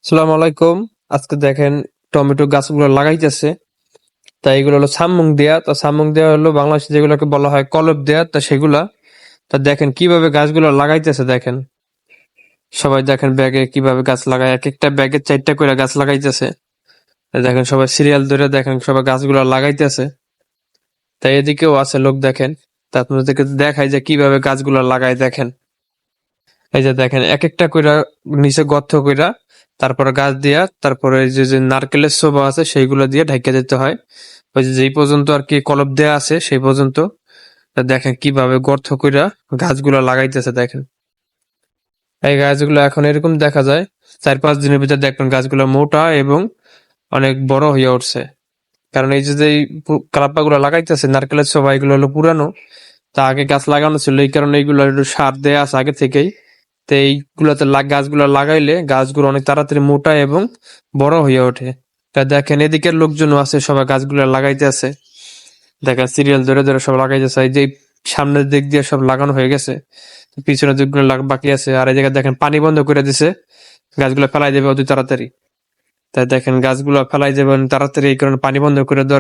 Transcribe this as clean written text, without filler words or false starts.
আসসালামু আলাইকুম। আজকে দেখেন টমেটো গাছগুলো লাগাইতেছে। তা এগুলো হলো সামুং দেয়া। তা সামুং দেয়া হলো বাংলাদেশে যেগুলোকে বলা হয় কলব দেয়া। তা সেগুলা তা দেখেন কিভাবে গাছগুলো লাগাইতেছে দেখেন। সবাই দেখেন ব্যাগে কিভাবে গাছ লাগায়। এক একটা ব্যাগে 4টা করে গাছ লাগাইতেছে। তা দেখেন সবাই সিরিয়াল ধরে দেখেন সবাই গাছগুলো লাগাইতেছে। তাই এদিকেও আছে লোক দেখেন। তা আপনাদেরকে দেখাই যে কিভাবে গাছগুলো লাগায় দেখেন। এই যে দেখেন এক একটা কইরা নিচে গর্ত কইরা তারপরে গাছ দিয়া তারপরে এই যে নারকেলের ছোবা আছে সেইগুলো দিয়ে ঢাইকা দিতে হয়। ওই যে যেই পর্যন্ত আর কি কলপ দেয়া আছে সেই পর্যন্ত। তা দেখেন কিভাবে গর্ত কইরা গাছগুলো লাগাইতেছে দেখেন। এই গাছগুলো এখন এরকম দেখা যায় 4-5 দিনের ভিতর দেখবেন গাছগুলো মোটা এবং অনেক বড় হয়ে উঠছে। কারণ এই যে কালাপ্পা গুলো লাগাইতেছে নারকেলের ছোবা এগুলো হলো পুরানো। তা আগে গাছ লাগানো ছিল এই কারণে এইগুলো একটু সার দেয়া আছে আগে থেকেই। তো এইগুলোতে গাছগুলো লাগাইলে গাছগুলো অনেক তাড়াতাড়ি মোটা এবং বড় হয়ে ওঠে। তা দেখেন এদিকের লোকজনও আছে সবাই গাছগুলো লাগাইতে আছে। দেখেন সিরিয়াল ধরে ধরে সব লাগাইতেছে। এই যে সামনের দিক দিয়ে সব লাগানো হয়ে গেছে, পিছনের দিকগুলো বাকি আছে। আর এই জায়গায় দেখেন পানি বন্ধ করে দিছে, গাছগুলো ফেলাই দেবে অতি তাড়াতাড়ি। তাই দেখেন গাছগুলো ফেলাই দেবেন তাড়াতাড়ি এই কারণে পানি বন্ধ করে দেওয়ার